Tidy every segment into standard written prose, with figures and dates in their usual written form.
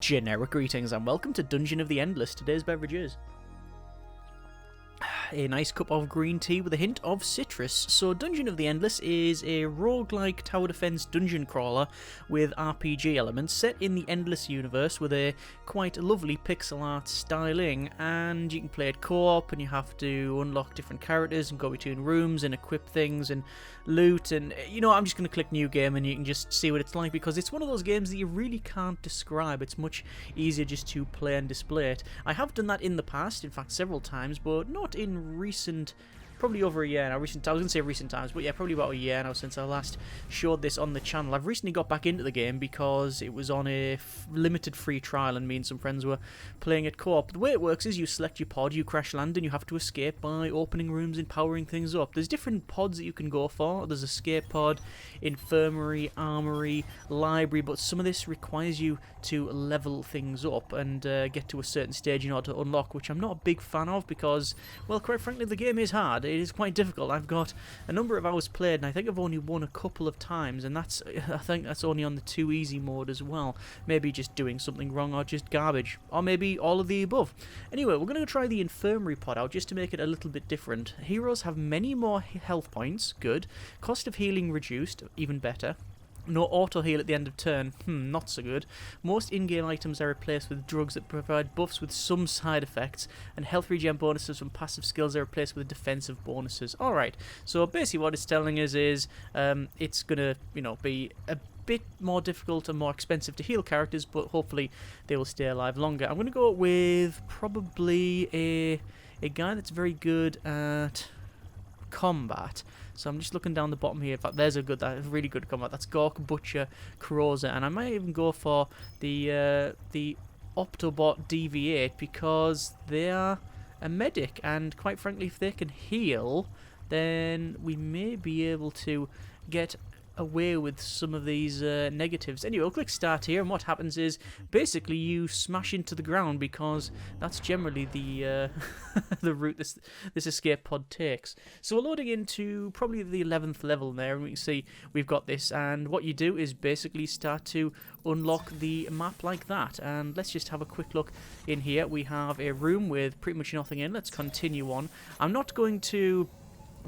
Generic greetings and welcome to Dungeon of the Endless. Today's beverage is a nice cup of green tea with a hint of citrus. So Dungeon of the Endless is a roguelike tower defense dungeon crawler with RPG elements set in the Endless universe with a quite lovely pixel art styling, and you can play it co-op and you have to unlock different characters and go between rooms and equip things and loot, and I'm just going to click new game and you can just see what it's like, because it's one of those games that you really can't describe. It's much easier just to play and display it. I have done that in the past, in fact several times, but not in recent, probably over a year now. I was going to say recent times, but yeah, probably about a year now since I last showed this on the channel. I've recently got back into the game because it was on a limited free trial and me and some friends were playing it co-op. The way it works is you select your pod, you crash land, and you have to escape by opening rooms and powering things up. There's different pods that you can go for. There's escape pod, infirmary, armory, library, but some of this requires you to level things up and get to a certain stage in order to unlock, which I'm not a big fan of because, well, quite frankly, the game is hard. It is quite difficult. I've got a number of hours played and I think I've only won a couple of times, and I think that's only on the too easy mode as well. Maybe just doing something wrong or just garbage, or maybe all of the above. Anyway, we're going to try the infirmary pod out just to make it a little bit different. Heroes have many more health points, good. Cost of healing reduced, even better. No auto-heal at the end of turn, not so good. Most in-game items are replaced with drugs that provide buffs with some side effects, and health regen bonuses from passive skills are replaced with defensive bonuses. Alright, so basically what it's telling us is it's going to, be a bit more difficult and more expensive to heal characters, but hopefully they will stay alive longer. I'm going to go with probably a guy that's very good at combat. So I'm just looking down the bottom here. In fact, there's a really good combat. That's Gork, Butcher, Crozer, and I might even go for the Optobot DV8 because they are a medic, and quite frankly, if they can heal, then we may be able to get away with some of these negatives. Anyway, we'll click start here, and what happens is basically you smash into the ground because that's generally the the route this escape pod takes. So we're loading into probably the 11th level there, and we can see we've got this, and what you do is basically start to unlock the map like that. And let's just have a quick look in here. We have a room with pretty much nothing in. Let's continue on. I'm not going to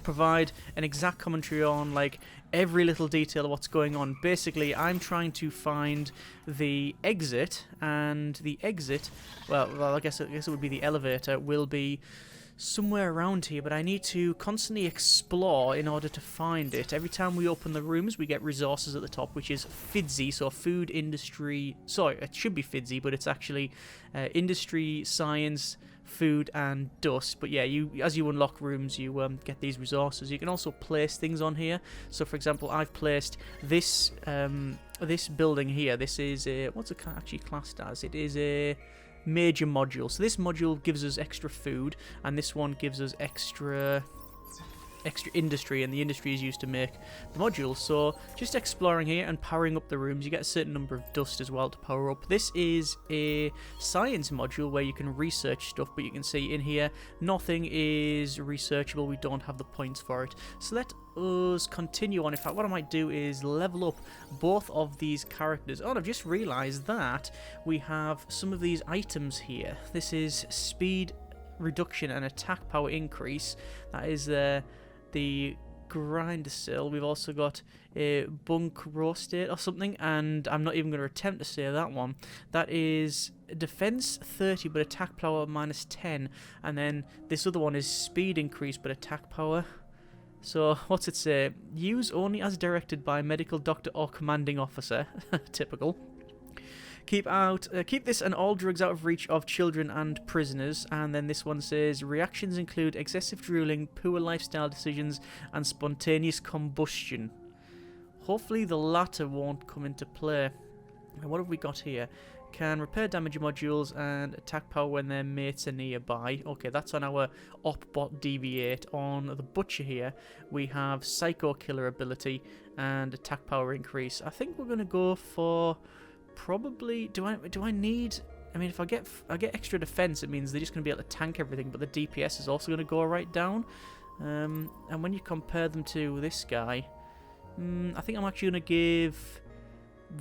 provide an exact commentary on like every little detail of what's going on. Basically, I'm trying to find the exit, and the exit, well, I guess it would be the elevator, will be somewhere around here, but I need to constantly explore in order to find it. Every time we open the rooms, we get resources at the top, which is FIDSY, so food industry, sorry, it should be FIDSY, but it's actually industry, science, food and dust. But yeah, as you unlock rooms, you get these resources. You can also place things on here. So for example, I've placed this this building here. This is a, what's it actually classed as? It is a major module. So this module gives us extra food, and this one gives us extra industry, and the industry is used to make the modules. So just exploring here and powering up the rooms, you get a certain number of dust as well to power up. This is a science module where you can research stuff, but you can see in here nothing is researchable. We don't have the points for it. So let us continue on. In fact, what I might do is level up both of these characters. Oh, and I've just realized that we have some of these items here. This is speed reduction and attack power increase. That is the grinder sill. We've also got a bunk roasted or something, and I'm not even going to attempt to say that one. That is defense 30 but attack power minus 10, and then this other one is speed increase but attack power. So what's it say? Use only as directed by medical doctor or commanding officer. Typical. Keep this and all drugs out of reach of children and prisoners. And then this one says reactions include excessive drooling, poor lifestyle decisions, and spontaneous combustion. Hopefully the latter won't come into play. And what have we got here? Can repair damage modules and attack power when their mates are nearby. Okay, that's on our Opbot DV8. On the Butcher here, we have Psycho Killer ability and attack power increase. I think we're going to go for probably, do I need, I mean, if I get extra defense, it means they're just going to be able to tank everything, but the DPS is also going to go right down. And when you compare them to this guy, I think I'm actually going to give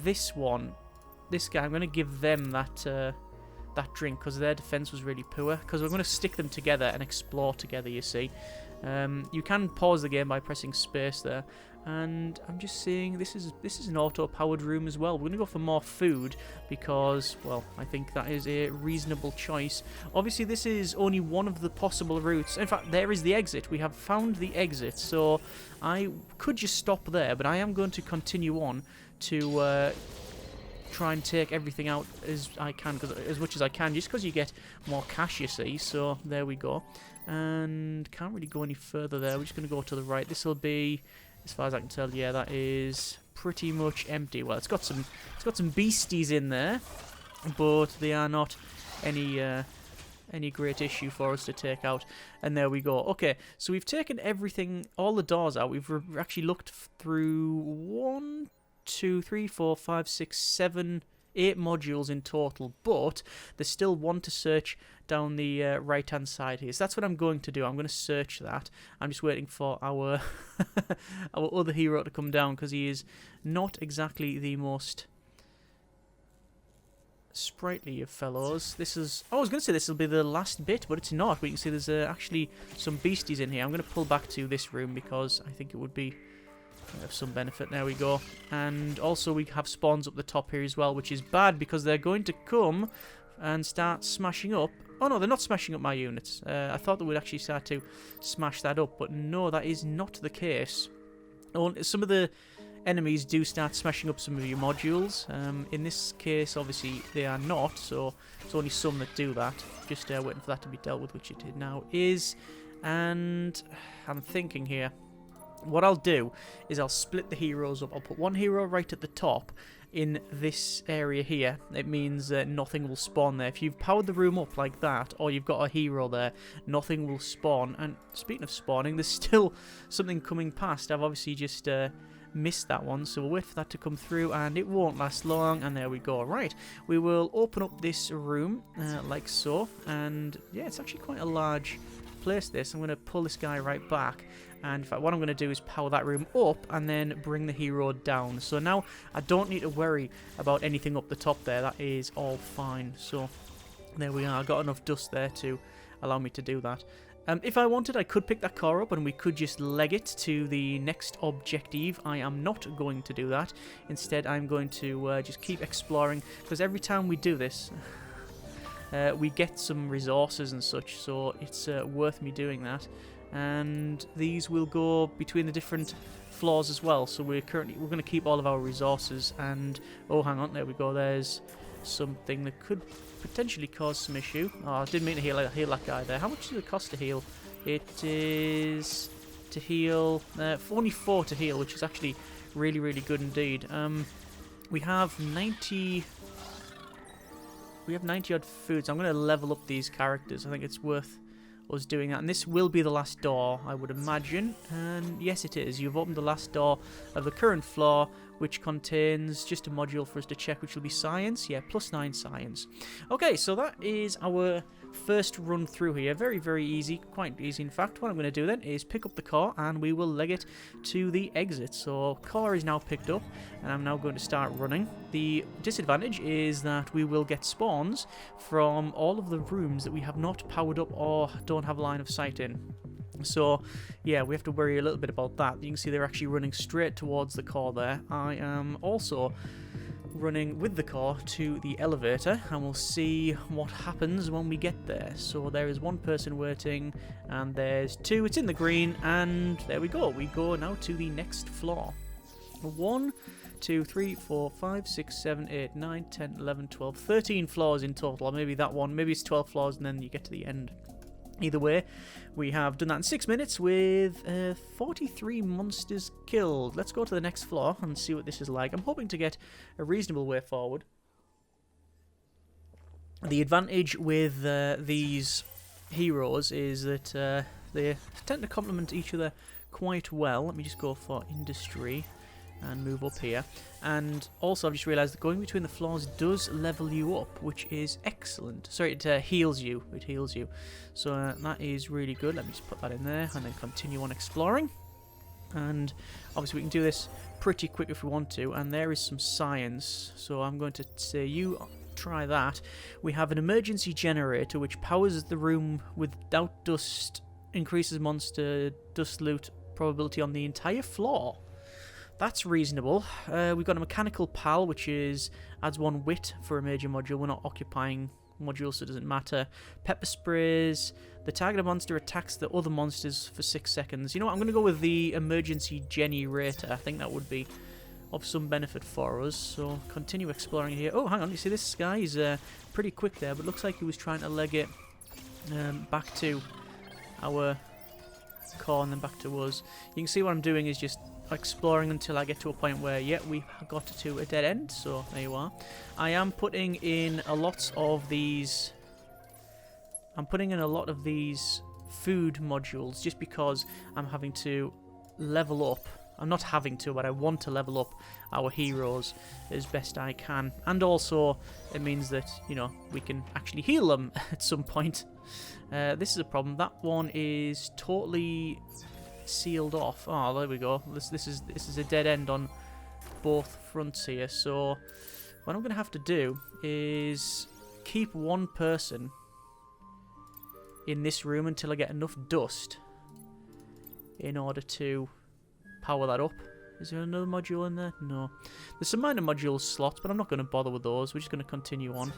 this one this guy, I'm going to give them that that drink because their defense was really poor. Because we're going to stick them together and explore together, you see. You can pause the game by pressing space there. And I'm just seeing this is an auto-powered room as well. We're going to go for more food because, well, I think that is a reasonable choice. Obviously, this is only one of the possible routes. In fact, there is the exit. We have found the exit, so I could just stop there, but I am going to continue on to try and take everything out as I can, as much as I can, just because you get more cash, you see. So there we go, and can't really go any further there. We're just going to go to the right. This will be, as far as I can tell, yeah, that is pretty much empty. Well, it's got some beasties in there, but they are not any great issue for us to take out. And there we go. Okay, so we've taken everything, all the doors out. We've actually looked through 1, 2, 3, 4, 5, 6, 7, 8 modules in total, but there's still one to search down the right hand side here. So that's what I'm going to do. I'm going to search that. I'm just waiting for our our other hero to come down because he is not exactly the most sprightly of fellows. This is, I was going to say this will be the last bit, but it's not. But you can see there's actually some beasties in here. I'm going to pull back to this room because I think it would be of some benefit. There we go. And also we have spawns up the top here as well, which is bad because they're going to come and start smashing up. Oh no, they're not smashing up my units. I thought they would actually start to smash that up, but no, that is not the case. Some of the enemies do start smashing up some of your modules. In this case, obviously, they are not, so it's only some that do that. Just waiting for that to be dealt with, which it now is. And I'm thinking here, what I'll do is I'll split the heroes up. I'll put one hero right at the top in this area here. It means nothing will spawn there. If you've powered the room up like that, or you've got a hero there, nothing will spawn. And speaking of spawning, there's still something coming past. I've obviously just missed that one, so we'll wait for that to come through, and it won't last long. And there we go. Right, we will open up this room like so, and yeah, it's actually quite a large place, this. I'm going to pull this guy right back, and in fact what I'm going to do is power that room up and then bring the hero down. So now I don't need to worry about anything up the top there. That is all fine. So there we are. I got enough dust there to allow me to do that. If I wanted, I could pick that car up and we could just leg it to the next objective. I am not going to do that. Instead, I'm going to just keep exploring, because every time we do this, we get some resources and such, so it's worth me doing that. And these will go between the different floors as well, so we're going to keep all of our resources. And oh, hang on, there we go. There's something that could potentially cause some issue. Oh, I didn't mean to heal that guy there. How much does it cost to heal? It is to heal only 4 to heal, which is actually really, really good indeed. We have 90. We have 90 odd foods. I'm going to level up these characters. I think it's worth us doing that. And this will be the last door, I would imagine. And yes, it is. You've opened the last door of the current floor, which contains just a module for us to check, which will be science. Yeah, +9 science. Okay, so that is our first run through here. Very, very easy. Quite easy, in fact. What I'm going to do then is pick up the car and we will leg it to the exit. So car is now picked up and I'm now going to start running. The disadvantage is that we will get spawns from all of the rooms that we have not powered up or don't have line of sight in. So, yeah, we have to worry a little bit about that. You can see they're actually running straight towards the car there. I am also running with the car to the elevator, and we'll see what happens when we get there. So there is one person waiting, and there's 2. It's in the green, and there we go. We go now to the next floor. 1, 2, 3, 4, 5, 6, 7, 8, 9, 10, 11, 12, 13 floors in total. Or maybe that one. Maybe it's 12 floors, and then you get to the end. Either way, we have done that in 6 minutes with 43 monsters killed. Let's go to the next floor and see what this is like. I'm hoping to get a reasonable way forward. The advantage with these heroes is that they tend to complement each other quite well. Let me just go for industry and move up here. And also I've just realised that going between the floors does level you up, which is excellent. Sorry, it heals you. It heals you. So that is really good. Let me just put that in there and then continue on exploring. And obviously we can do this pretty quick if we want to, and there is some science. So I'm going to say you try that. We have an emergency generator which powers the room without dust, increases monster dust loot probability on the entire floor. That's reasonable. We've got a mechanical pal which adds 1 wit for a major module. We're not occupying module, so it doesn't matter. Pepper sprays. The targeted monster attacks the other monsters for 6 seconds. You know what? I'm going to go with the emergency generator. I think that would be of some benefit for us. So continue exploring here. Oh, hang on. You see this guy is pretty quick there, but looks like he was trying to leg it back to our core and then back to us. You can see what I'm doing is just exploring until I get to a point where, yeah, we got to a dead end. So there you are. I am putting in a lot of these. I'm putting in a lot of these food modules just because I'm having to level up. I'm not having to, but I want to level up our heroes as best I can. And also, it means that, you know, we can actually heal them at some point. This is a problem. That one is totally sealed off. Oh, there we go. This is a dead end on both fronts here. So what I'm going to have to do is keep one person in this room until I get enough dust in order to power that up. Is there another module in there? No. There's some minor module slots, but I'm not going to bother with those. We're just going to continue on.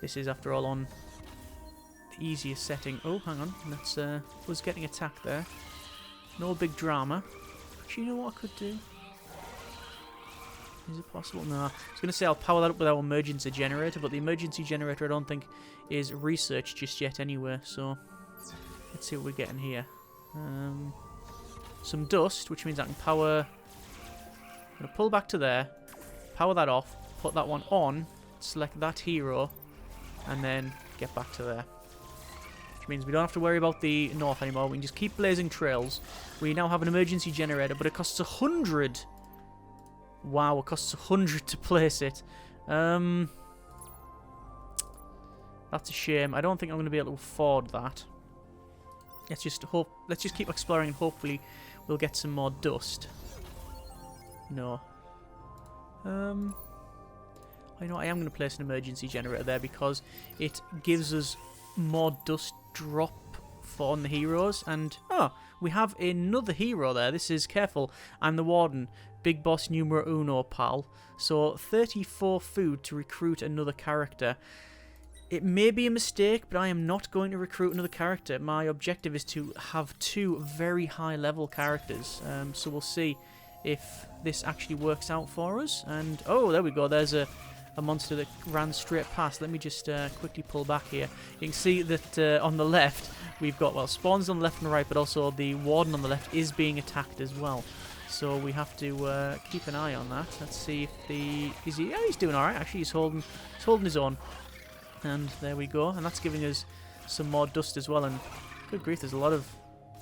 This is, after all, on the easiest setting. Oh, hang on. That's was getting attacked there. No big drama. Do you know what I could do? Is it possible? No. I was going to say I'll power that up with our emergency generator, but the emergency generator I don't think is researched just yet anyway, so let's see what we're getting here. Some dust, which means I can power. I'm going to pull back to there, power that off, put that one on, select that hero, and then get back to there. Which means we don't have to worry about the north anymore. We can just keep blazing trails. We now have an emergency generator, but it costs 100. Wow, it costs 100 to place it. That's a shame. I don't think I'm going to be able to afford that. Let's just keep exploring and hopefully we'll get some more dust. No. I know I am going to place an emergency generator there because it gives us more dust drop on the heroes. And, oh, we have another hero there. This is, careful, I'm the warden. Big boss numero uno, pal. So, 34 food to recruit another character. It may be a mistake, but I am not going to recruit another character. My objective is to have 2 very high-level characters. So we'll see if this actually works out for us. And, oh, there we go. There's a monster that ran straight past. Let me just quickly pull back here. You can see that on the left, we've got, well, spawns on the left and the right, but also the warden on the left is being attacked as well. So we have to keep an eye on that. Let's see if yeah, he's doing alright. Actually, he's holding his own. And there we go, and that's giving us some more dust as well. And good grief, there's a lot of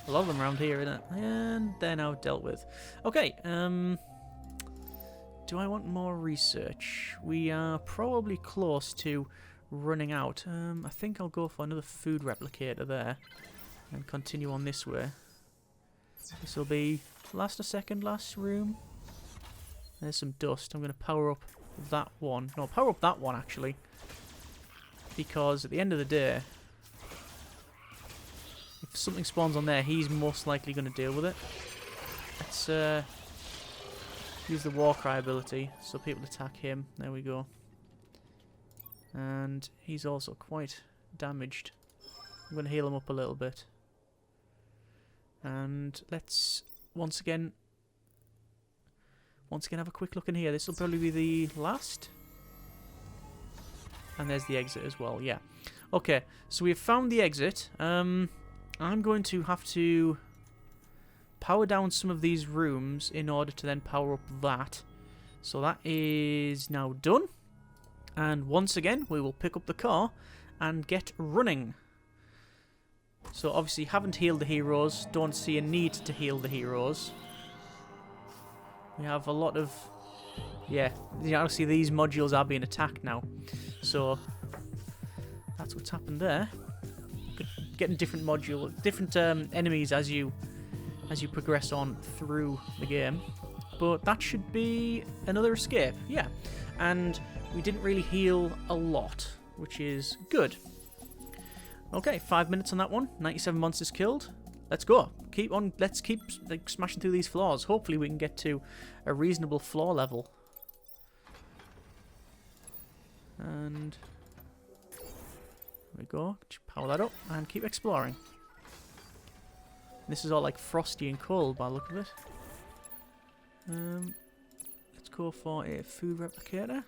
them around here, isn't it? And they're now dealt with. Okay, do I want more research? We are probably close to running out. I think I'll go for another food replicator there and continue on this way. This will be last room. There's some dust. I'm going to power up that one. No, power up that one actually. Because at the end of the day, if something spawns on there, he's most likely going to deal with it. Let's use the war cry ability so people attack him. There we go. And he's also quite damaged. I'm going to heal him up a little bit. And let's once again have a quick look in here. This will probably be the last. And there's the exit as well, yeah. Okay, so we've found the exit. I'm going to have to power down some of these rooms in order to then power up that. So that is now done. And once again, we will pick up the car and get running. So obviously haven't healed the heroes. Don't see a need to heal the heroes. We have a lot of... Yeah, obviously these modules are being attacked now. So that's what's happened there. Getting different enemies as you as you progress on through the game. But that should be another escape, yeah. And we didn't really heal a lot, which is good. Okay, 5 minutes on that one. 97 monsters killed. Let's go. Let's keep like, smashing through these floors. Hopefully we can get to a reasonable floor level. And there we go. Just power that up and keep exploring. This is all like frosty and cold by the look of it. Let's go for a food replicator.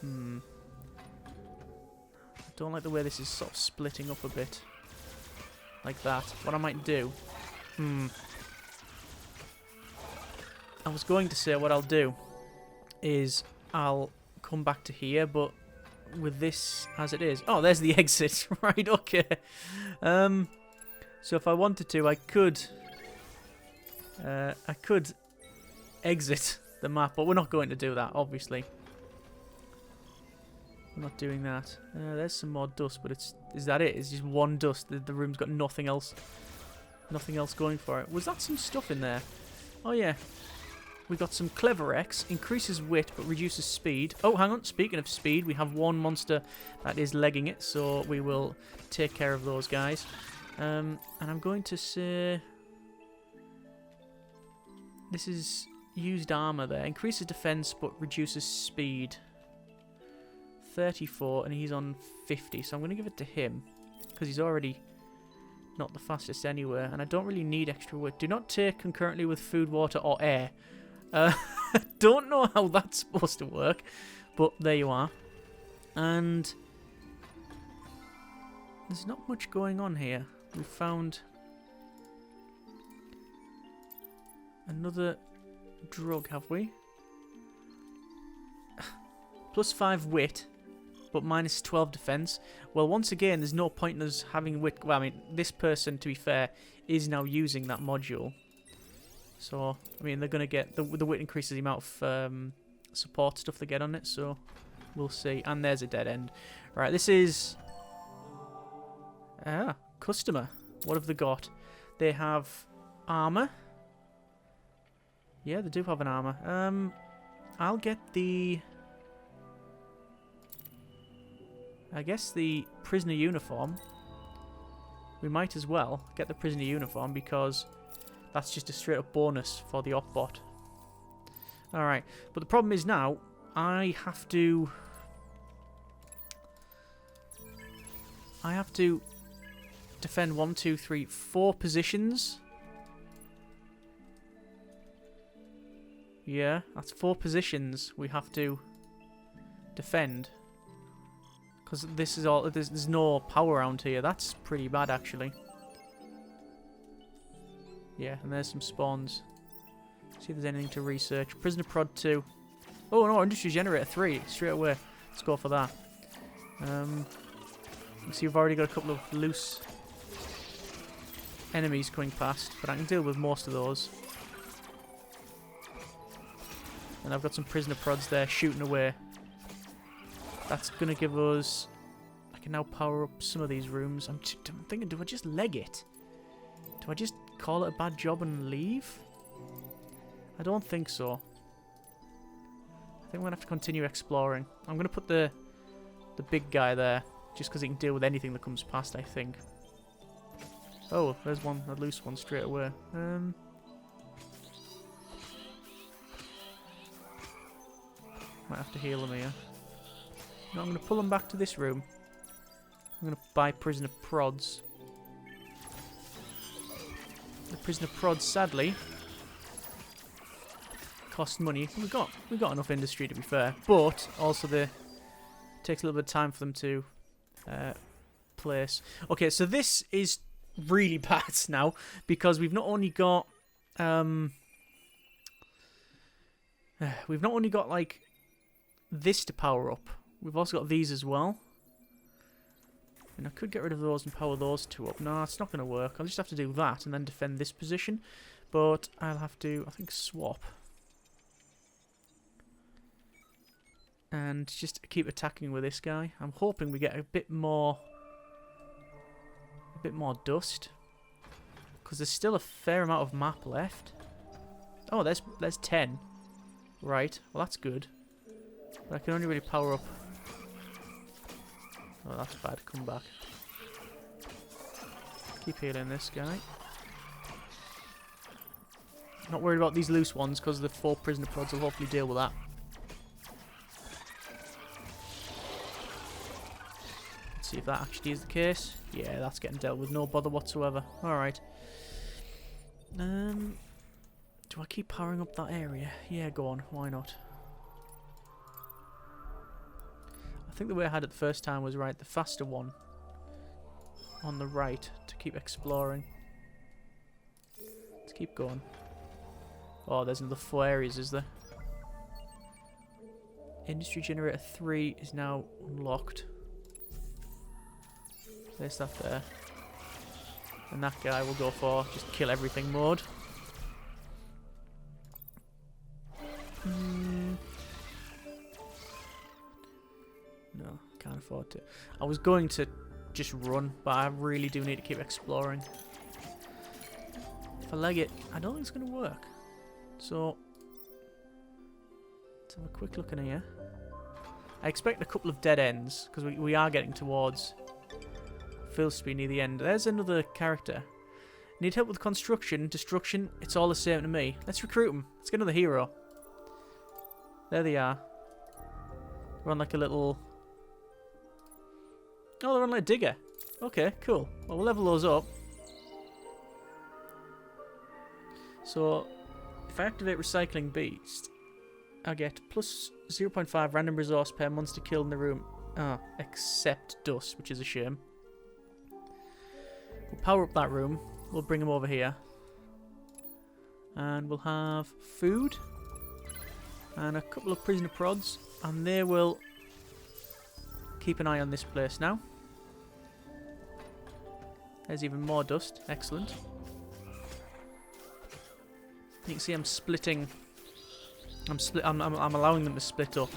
I don't like the way this is sort of splitting up a bit. Like that. What I might do... I was going to say what I'll do is I'll come back to here, but with this as it is... Oh, there's the exit. Right, okay. So if I wanted to, I could exit the map, but we're not going to do that, obviously. I'm not doing that. There's some more dust, but is that it? It's just one dust. The room's got nothing else going for it. Was that some stuff in there? Oh yeah. We got some Clever X. Increases wit, but reduces speed. Oh, hang on. Speaking of speed, we have one monster that is legging it, so we will take care of those guys. And I'm going to say... This is used armor there. Increases defense, but reduces speed. 34, and he's on 50, so I'm going to give it to him, because he's already not the fastest anywhere, and I don't really need extra wit. Do not take concurrently with food, water, or air. Don't know how that's supposed to work, but there you are. And there's not much going on here. We've found another drug, have we? Plus 5 wit, but minus 12 defense. Well, once again, there's no point in us having wit. Well, I mean, this person, to be fair, is now using that module. So, I mean, they're going to get... The wit increases the amount of support stuff they get on it, so we'll see. And there's a dead end. Right, this is... customer. What have they got? They have armor. Yeah, they do have an armor. I'll get the... I guess the prisoner uniform. We might as well get the prisoner uniform because that's just a straight up bonus for the op bot. Alright, but the problem is now I have to defend 1, 2, 3, 4 positions. Yeah, that's 4 positions we have to defend. Because this is all, there's no power around here. That's pretty bad, actually. Yeah, and there's some spawns. See if there's anything to research. Prisoner Prod 2. Oh no, Industry Generator 3. Straight away. Let's go for that. You see we've already got a couple of loose enemies coming past, but I can deal with most of those. And I've got some Prisoner Prods there shooting away. That's going to give us... I can now power up some of these rooms. I'm thinking, do I just leg it? Do I just call it a bad job and leave? I don't think so. I think we're going to have to continue exploring. I'm going to put the big guy there, just because he can deal with anything that comes past, I think. Oh, there's one, a loose one straight away. Might have to heal him here. No, I'm going to pull them back to this room. I'm going to buy prisoner prods. The prisoner prods, sadly, cost money. We got enough industry, to be fair, but also it takes a little bit of time for them to place. Okay, so this is really bad now because we've not only got like this to power up. We've also got these as well. And I could get rid of those and power those two up. No, it's not going to work. I'll just have to do that and then defend this position. But I'll have to, I think, swap. And just keep attacking with this guy. I'm hoping we get a bit more dust. Because there's still a fair amount of map left. Oh, there's 10. Right. Well, that's good. But I can only really power up. Oh, that's bad. Come back. Keep healing this guy. Not worried about these loose ones because the 4 prisoner pods will hopefully deal with that. Let's see if that actually is the case. Yeah, that's getting dealt with. No bother whatsoever. Alright. Do I keep powering up that area? Yeah, go on. Why not? I think the way I had it the first time was right. The faster one on the right to keep exploring. Let's keep going. Oh, there's another 4 areas, is there? Industry Generator 3 is now unlocked. Place that there. And that guy will go for just kill everything mode. No, can't afford to. I was going to just run, but I really do need to keep exploring. If I leg it, I don't think it's going to work. So, let's have a quick look in here. I expect a couple of dead ends, because we are getting towards full speed near the end. There's another character. Need help with construction, destruction, it's all the same to me. Let's recruit them. Let's get another hero. There they are. They're on like a little... Oh, they're on like a digger. Okay, cool. Well, we'll level those up. So, if I activate Recycling Beast, I get plus 0.5 random resource per monster killed in the room. Ah, except dust, which is a shame. We'll power up that room. We'll bring him over here. And we'll have food. And a couple of prisoner prods. And they will keep an eye on this place now. There's even more dust. Excellent. You can see I'm splitting. I'm allowing them to split up.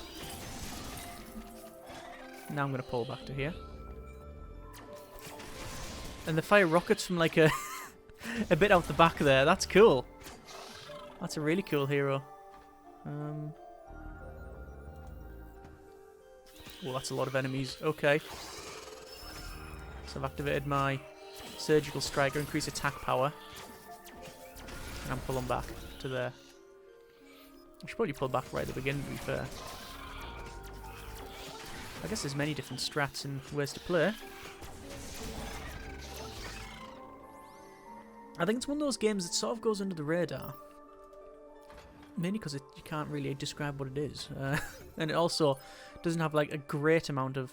Now I'm going to pull back to here. And they fire rockets from like a a bit out the back there. That's cool. That's a really cool hero. Well, that's a lot of enemies. Okay. So I've activated my surgical striker, increase attack power. And I'm pulling back to there. I should probably pull back right at the beginning, to be fair. I guess there's many different strats and ways to play. I think it's one of those games that sort of goes under the radar. Mainly because you can't really describe what it is. And it also doesn't have like a great amount of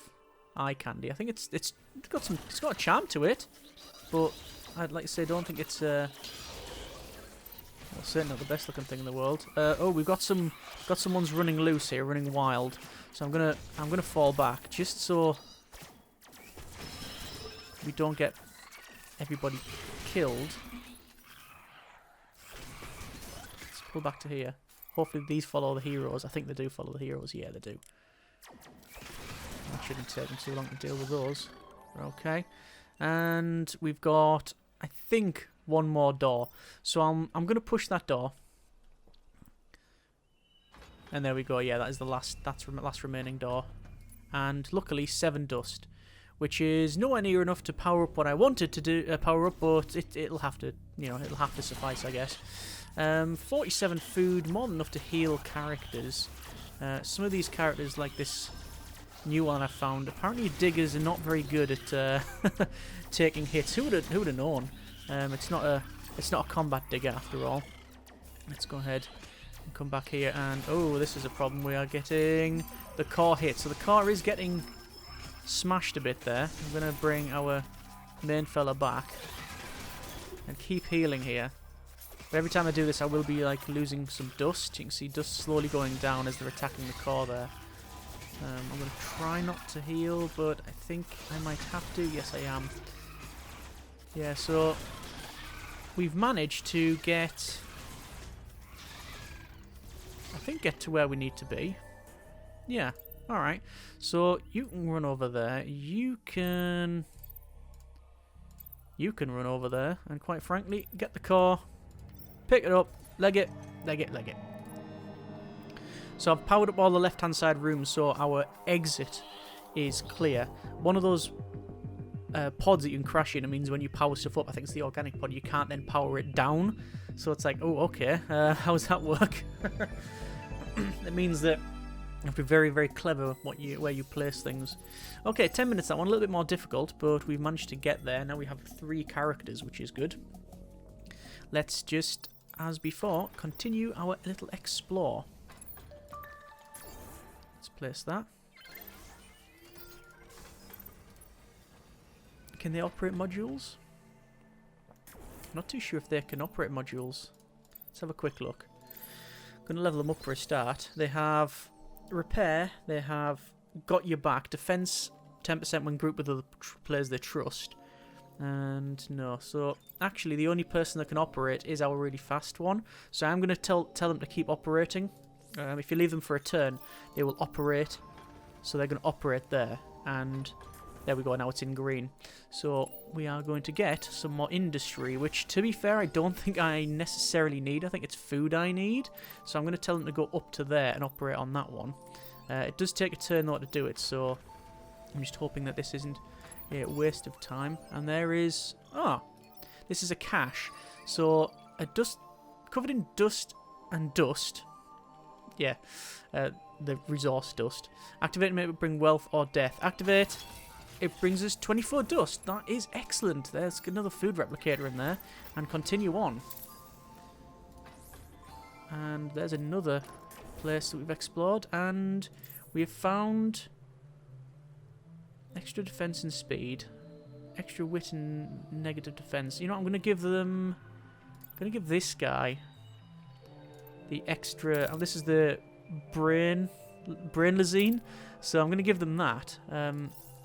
eye candy. I think it's got a charm to it. But I'd like to say I don't think it's well, certainly not the best looking thing in the world. Oh, we've got some ones running loose here, running wild. So I'm gonna fall back just so we don't get everybody killed. Let's pull back to here. Hopefully these follow the heroes. I think they do follow the heroes. Yeah, they do. That shouldn't take them too long to deal with those. Okay. And we've got, I think, one more door. So I'm going to push that door. And there we go. Yeah, that is the last remaining door. And luckily 7 dust, which is nowhere near enough to power up what I wanted to do power up, but it'll have to, it'll have to suffice, I guess. 47 food, more than enough to heal characters. Some of these characters, like this new one I found, apparently diggers are not very good at taking hits. Who would have known? It's not a combat digger after all. Let's go ahead and come back here, and oh, this is a problem. We are getting the core hit, so the core is getting smashed a bit there. I'm gonna bring our main fella back and keep healing here. But every time I do this, I will be like losing some dust. You can see dust slowly going down as they're attacking the core there. I'm going to try not to heal, but I think I might have to. Yes, I am. Yeah, so we've managed to get to where we need to be. Yeah, alright. So you can run over there. You can You can run over there and, quite frankly, get the car, pick it up, leg it, leg it, leg it. So I've powered up all the left-hand side rooms so our exit is clear. One of those pods that you can crash in, it means when you power stuff up, I think it's the organic pod, you can't then power it down. So it's like, oh, okay, how does that work? It means that you have to be very, very clever where you place things. Okay, 10 minutes, that one, a little bit more difficult, but we've managed to get there. Now we have 3 characters, which is good. Let's just, as before, continue our little explore. Let's place that. Can they operate modules? Not too sure if they can operate modules. Let's have a quick look. Going to level them up for a start. They have repair. They have got your back. Defense 10% when grouped with other players they trust. And no. So actually the only person that can operate is our really fast one. So I'm going to tell them to keep operating. If you leave them for a turn, they will operate. So they're going to operate there. And there we go, now it's in green. So we are going to get some more industry, which, to be fair, I don't think I necessarily need. I think it's food I need. So I'm going to tell them to go up to there and operate on that one. It does take a turn, though, to do it, so I'm just hoping that this isn't a waste of time. And there is... Oh, this is a cache. So a dust... covered in dust and dust. Yeah, the resource dust. Activate and maybe bring wealth or death. Activate... It brings us 24 dust. That is excellent. There's another food replicator in there. And continue on. And there's another place that we've explored. And we have found extra defense and speed. Extra wit and negative defense. You know what? I'm going to give them... I'm going to give this guy the extra... Oh, this is the brain lezine. So I'm going to give them that.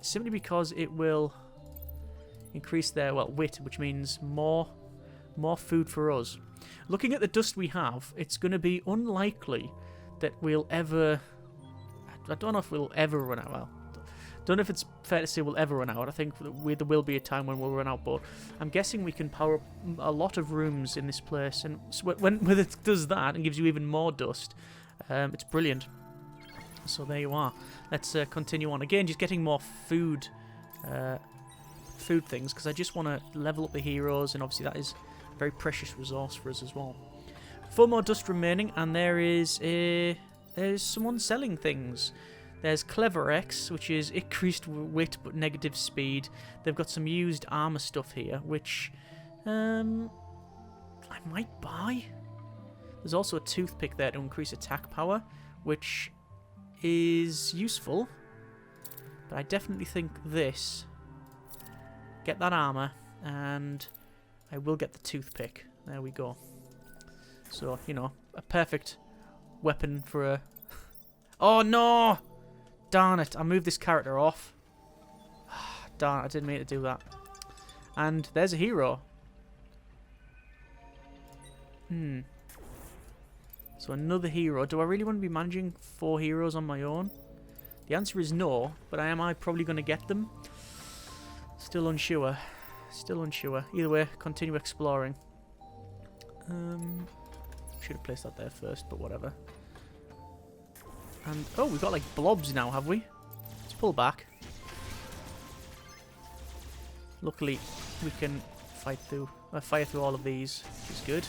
Simply because it will increase their, well, wit, which means more food for us. Looking at the dust we have, it's going to be unlikely that we'll ever... I don't know if we'll ever run out. Well, don't know if it's fair to say we'll ever run out. I think there will be a time when we'll run out, but I'm guessing we can power up a lot of rooms in this place. And so when it does that and gives you even more dust, it's brilliant. So there you are. Let's continue on. Again, just getting more food things, because I just want to level up the heroes, and obviously that is a very precious resource for us as well. 4 more dust remaining, and there's someone selling things. There's Clever X, which is increased wit but negative speed. They've got some used armor stuff here, which I might buy. There's also a toothpick there to increase attack power, which is useful, but I definitely think this. Get that armor, and I will get the toothpick. There we go. So, you know, a perfect weapon for a... Oh, no! Darn it, I moved this character off. Darn, I didn't mean to do that. And there's a hero. So another hero. Do I really want to be managing 4 heroes on my own? The answer is no, but am I probably going to get them? Still unsure. Still unsure. Either way, continue exploring. Should have placed that there first, but whatever. And, oh, we've got like blobs now, have we? Let's pull back. Luckily, we can fire through all of these, which is good.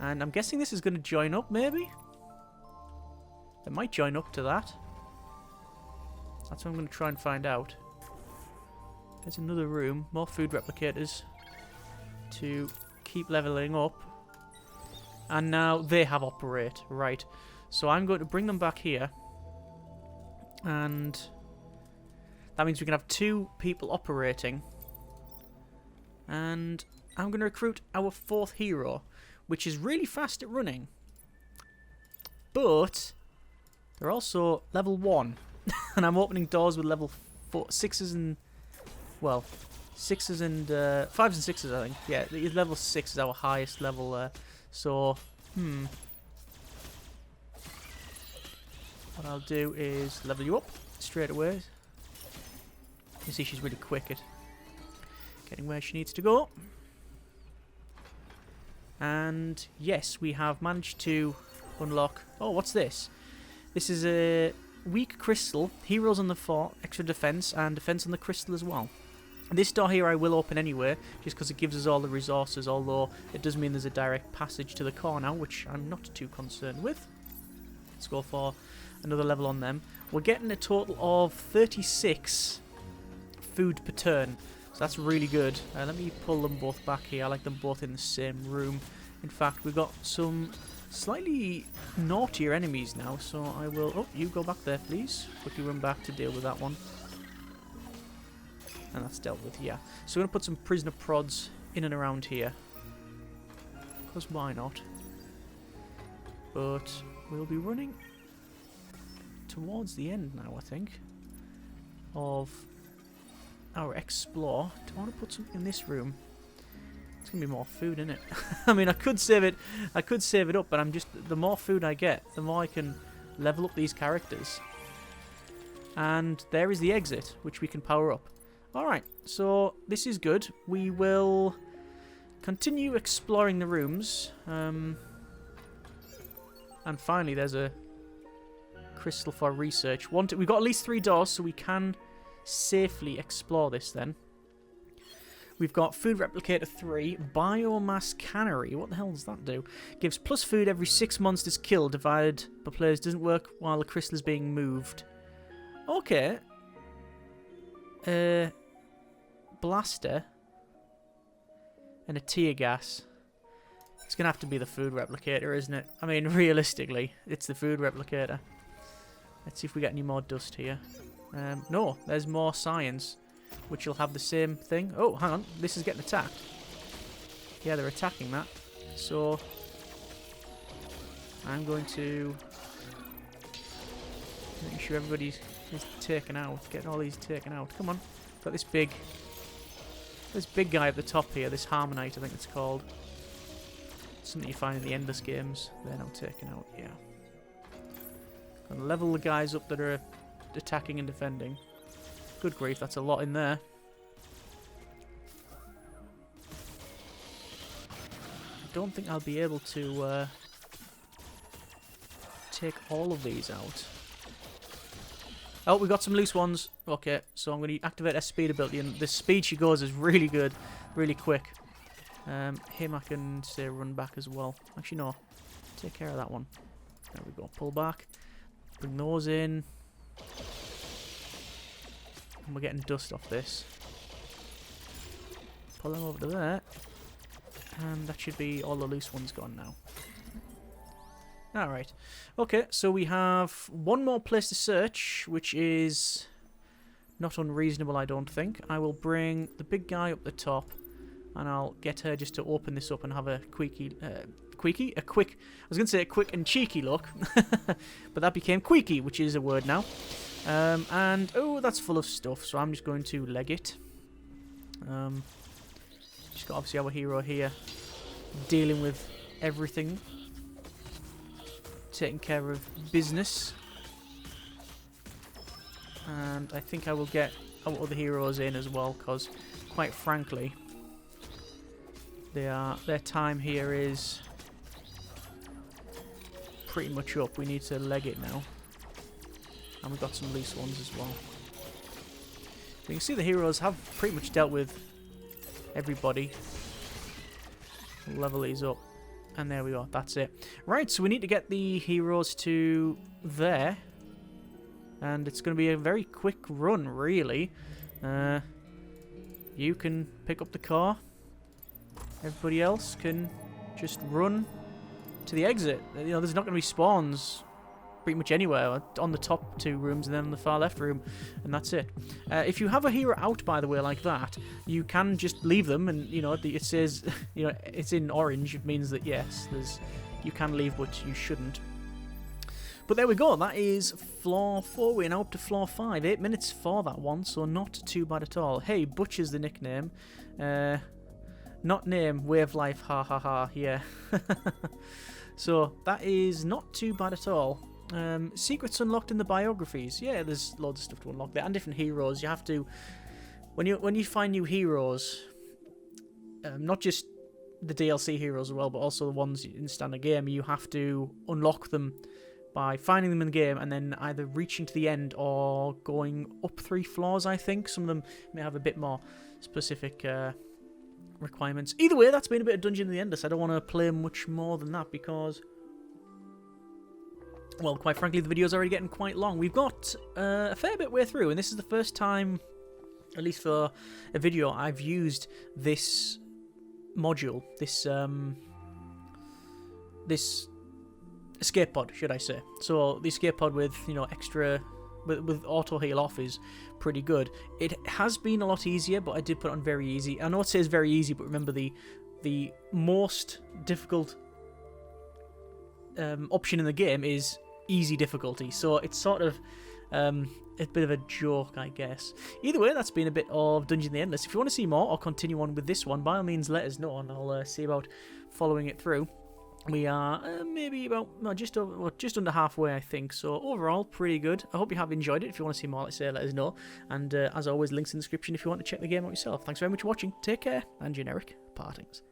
And I'm guessing this is going to join up, maybe? It might join up to that. That's what I'm going to try and find out. There's another room. More food replicators to keep leveling up. And now they have operate. Right. So I'm going to bring them back here. And that means we can have 2 people operating. And I'm going to recruit our 4th hero, which is really fast at running. But they're also level 1. And I'm opening doors with level 6s and... Well, 6s and... 5s and 6s, I think. Yeah, level 6 is our highest level. So, what I'll do is level you up straight away. You see she's really quick at Getting where she needs to go. And yes, we have managed to unlock... Oh, what's this? This is a weak crystal. Heroes on the fort, extra defense, and defense on the crystal as well. This door here I will open anyway, just because it gives us all the resources, although it does mean there's a direct passage to the core now, which I'm not too concerned with. Let's go for another level on them. We're getting a total of 36 food per turn. So that's really good. Let me pull them both back here. I like them both in the same room. In fact, we've got some slightly naughtier enemies now. So I will... Oh, you go back there, please. Quickly run back to deal with that one. And that's dealt with, yeah. So we're going to put some prisoner prods in and around here. Because why not? But we'll be running towards the end now, I think, of... our explore. Do I want to put something in this room? It's gonna be more food, isn't it? I mean, I could save it up, but I'm just, the more food I get, the more I can level up these characters. And there is the exit, which we can power up. Alright, so this is good. We will continue exploring the rooms. And finally, there's a crystal for research. We've got at least 3 doors, so we can safely explore this then. We've got food replicator 3, biomass cannery. What the hell does that do? Gives plus food every 6 monsters killed divided by players. Doesn't work while the crystal is being moved. Okay. Blaster and a tear gas. It's gonna have to be the food replicator, isn't it? I mean, realistically, it's the food replicator. Let's see if we get any more dust here. No, there's more science, which will have the same thing. Oh, hang on. This is getting attacked. Yeah, they're attacking that. So, I'm going to make sure everybody is taken out. Get all these taken out. Come on. Got this big guy at the top here. This Harmonite, I think it's called. Something you find in the Endless games. They're now taken out, yeah. And level the guys up that are attacking and defending. Good grief, that's a lot in there. I don't think I'll be able to take all of these out. Oh, we got some loose ones. Okay, so I'm going to activate her speed ability, and the speed she goes is really good, really quick. Him I can say run back as well. Actually, no. Take care of that one. There we go. Pull back. Bring those in. And we're getting dust off this. Pull them over to there. And that should be all the loose ones gone now. Alright. Okay, so we have one more place to search, which is not unreasonable, I don't think. I will bring the big guy up the top, and I'll get her just to open this up and have a quick and cheeky look. But that became queeky, which is a word now. And, oh, that's full of stuff, so I'm just going to leg it. Just got obviously our hero here dealing with everything. Taking care of business. And I think I will get our other heroes in as well, because, quite frankly, their time here is pretty much up. We need to leg it now. And we've got some loose ones as well. You can see the heroes have pretty much dealt with everybody. Level these up. And there we are. That's it. Right, so we need to get the heroes to there. And it's going to be a very quick run, really. You can pick up the car. Everybody else can just run to the exit. You know, there's not going to be spawns pretty much anywhere. On the top 2 rooms and then on the far left room. And that's it. If you have a hero out, by the way, like that, you can just leave them. And, you know, it says, you know, it's in orange. It means that, yes, you can leave, but you shouldn't. But there we go. That is floor 4. We're now up to floor 5. 8 minutes for that one, so not too bad at all. Hey, Butcher's the nickname. Not name, Wave Life, ha ha ha, yeah. So, that is not too bad at all. Secrets unlocked in the biographies. Yeah, there's loads of stuff to unlock there, and different heroes. You have to, when you find new heroes, not just the DLC heroes as well, but also the ones in the standard game. You have to unlock them by finding them in the game and then either reaching to the end or going up 3 floors, I think. Some of them may have a bit more specific requirements. Either way, that's been a bit of Dungeon of the Endless. I don't want to play much more than that because, well, quite frankly, the video's already getting quite long. We've got a fair bit way through, and this is the first time, at least for a video, I've used this module, this escape pod, should I say. So the escape pod with, you know, extra with auto heal off is pretty good. It has been a lot easier, but I did put it on very easy. I know it says very easy, but remember the most difficult option in the game is easy difficulty, so it's sort of a bit of a joke, I guess. Either way, that's been a bit of Dungeon of the Endless. If you want to see more or continue on with this one, by all means let us know and I'll see about following it through. We are maybe about just under halfway, I think. So overall, pretty good. I hope you have enjoyed it. If you want to see more, like I say, let us know. And as always, links in the description if you want to check the game out yourself. Thanks very much for watching. Take care, and generic partings.